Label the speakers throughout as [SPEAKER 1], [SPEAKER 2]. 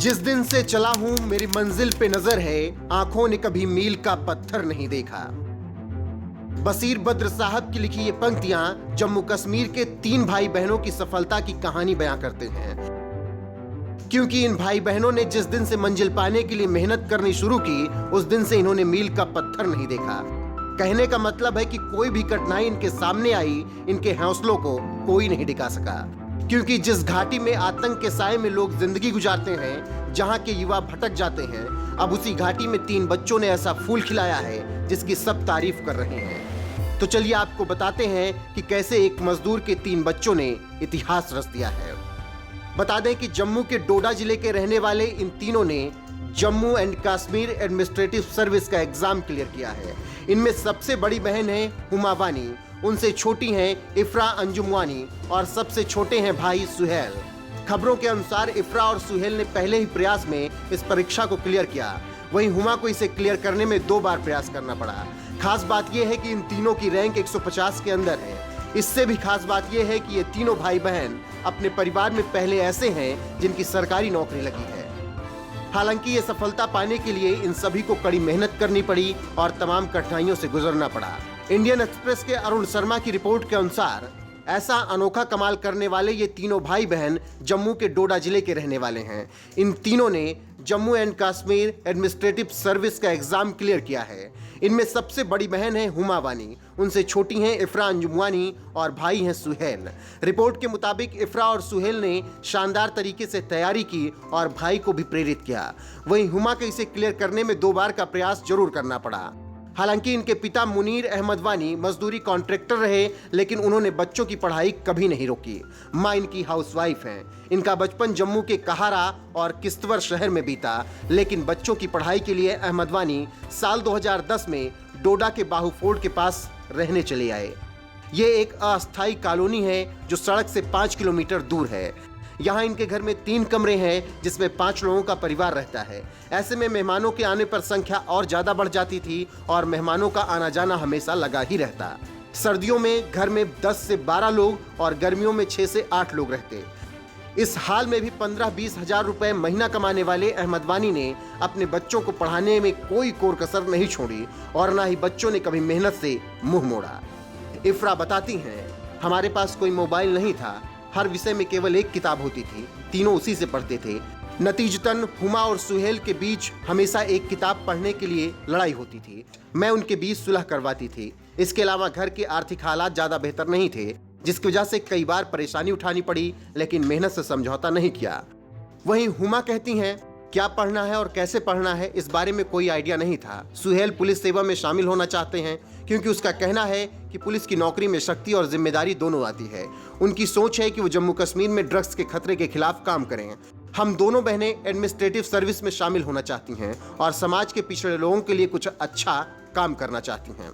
[SPEAKER 1] जिस दिन से चला हूं मेरी मंजिल पे नजर है, आंखों ने कभी मील का पत्थर नहीं देखा। बसीर बद्र साहब की लिखी ये पंक्तियां जम्मू कश्मीर के 3 भाई बहनों की सफलता की कहानी बयां करते हैं। क्योंकि इन भाई बहनों ने जिस दिन से मंजिल पाने के लिए मेहनत करनी शुरू की, उस दिन से इन्होंने मील का पत्थर नहीं देखा। कहने का मतलब है कि कोई भी कठिनाई इनके सामने आई, इनके हौसलों को कोई नहीं डिगा सका। क्योंकि जिस घाटी में आतंक के साए में लोग जिंदगी गुजारते हैं, जहां के युवा भटक जाते हैं, अब उसी घाटी में 3 बच्चों ने ऐसा फूल खिलाया है जिसकी सब तारीफ कर रहे हैं। तो चलिए आपको बताते हैं कि कैसे एक मजदूर के 3 बच्चों ने इतिहास रच दिया है। बता दें कि जम्मू के डोडा जिले के रहने वाले इन तीनों ने Jammu and Kashmir administrative service का एग्जाम क्लियर किया है। इनमें सबसे बड़ी बहन है हुमा वानी, उनसे छोटी हैं इफ्रा अंजुम वानी और सबसे छोटे हैं भाई सुहेल। खबरों के अनुसार इफ्रा और सुहेल ने पहले ही प्रयास में इस परीक्षा को क्लियर किया, वहीं हुमा को इसे क्लियर करने में 2 बार प्रयास करना पड़ा। खास बात यह है कि इन तीनों की रैंक 150 के अंदर है। इससे भी खास बात यह है कि ये तीनों भाई बहन अपने परिवार में पहले ऐसे हैं जिनकी सरकारी नौकरी लगी है। हालांकि ये सफलता पाने के लिए इन सभी को कड़ी मेहनत करनी पड़ी और तमाम कठिनाइयों से गुजरना पड़ा। इंडियन एक्सप्रेस के अरुण शर्मा की रिपोर्ट के अनुसार ऐसा अनोखा कमाल करने वाले ये तीनों भाई बहन जम्मू के डोडा जिले के रहने वाले हैं। इन तीनों ने Jammu and Kashmir administrative service का एग्जाम क्लियर किया है। इनमें सबसे बड़ी बहन है हुमा वानी, उनसे छोटी हैं इफ्रा अंजुम वानी और भाई हैं सुहेल। रिपोर्ट के मुताबिक इफ्रा और सुहेल ने शानदार तरीके से तैयारी की और भाई को भी प्रेरित किया। वहीं हुमा को इसे क्लियर करने में 2 बार का प्रयास जरूर करना पड़ा। हालांकि इनके पिता मुनीर अहमद वानी मजदूरी कॉन्ट्रैक्टर रहे, लेकिन उन्होंने बच्चों की पढ़ाई कभी नहीं रोकी। माँ इनकी हाउसवाइफ हैं। इनका बचपन जम्मू के कहारा और किश्तवर शहर में बीता, लेकिन बच्चों की पढ़ाई के लिए अहमद वानी साल 2010 में डोडा के बाहू फोर्ट के पास रहने चले आए। ये एक अस्थायी कॉलोनी है जो सड़क से 5 किलोमीटर दूर है। यहाँ इनके घर में 3 कमरे हैं जिसमें 5 लोगों का परिवार रहता है। ऐसे में मेहमानों के आने पर संख्या और ज्यादा बढ़ जाती थी और मेहमानों का आना जाना हमेशा लगा ही रहता। सर्दियों में घर में 10 से 12 लोग और गर्मियों में 6 से 8 लोग रहते। इस हाल में भी 15-20 हजार रुपए महीना कमाने वाले अहमद वानी ने अपने बच्चों को पढ़ाने में कोई कोर कसर नहीं छोड़ी और ना ही बच्चों ने कभी मेहनत से मुंह मोड़ा। इफ्रा बताती हैं, हमारे पास कोई मोबाइल नहीं था, हर विषय में केवल एक किताब होती थी, तीनों उसी से पढ़ते थे। नतीजतन हुमा और सुहेल के बीच हमेशा एक किताब पढ़ने के लिए लड़ाई होती थी। मैं उनके बीच सुलह करवाती थी। इसके अलावा घर के आर्थिक हालात ज्यादा बेहतर नहीं थे, जिसकी वजह से कई बार परेशानी उठानी पड़ी, लेकिन मेहनत से समझौता नहीं किया। वहीं हुमा कहती हैं, क्या पढ़ना है और कैसे पढ़ना है इस बारे में कोई आइडिया नहीं था। सुहेल पुलिस सेवा में शामिल होना चाहते हैं क्योंकि उसका कहना है कि पुलिस की नौकरी में शक्ति और जिम्मेदारी दोनों आती है। उनकी सोच है कि वो जम्मू कश्मीर में ड्रग्स के खतरे के खिलाफ काम करें। हम दोनों बहनें एडमिनिस्ट्रेटिव सर्विस में शामिल होना चाहती हैं और समाज के पिछड़े लोगों के लिए कुछ अच्छा काम करना चाहती हैं।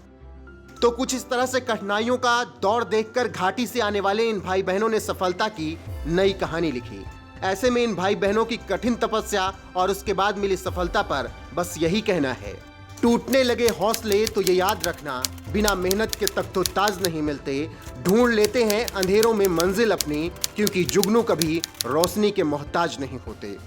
[SPEAKER 1] तो कुछ इस तरह से कठिनाइयों का दौर देखकर घाटी से आने वाले इन भाई बहनों ने सफलता की नई कहानी लिखी। ऐसे में इन भाई बहनों की कठिन तपस्या और उसके बाद मिली सफलता पर बस यही कहना है, टूटने लगे हौसले तो ये याद रखना, बिना मेहनत के तक तो ताज नहीं मिलते। ढूंढ लेते हैं अंधेरों में मंजिल अपनी, क्योंकि जुगनू कभी रोशनी के मोहताज नहीं होते।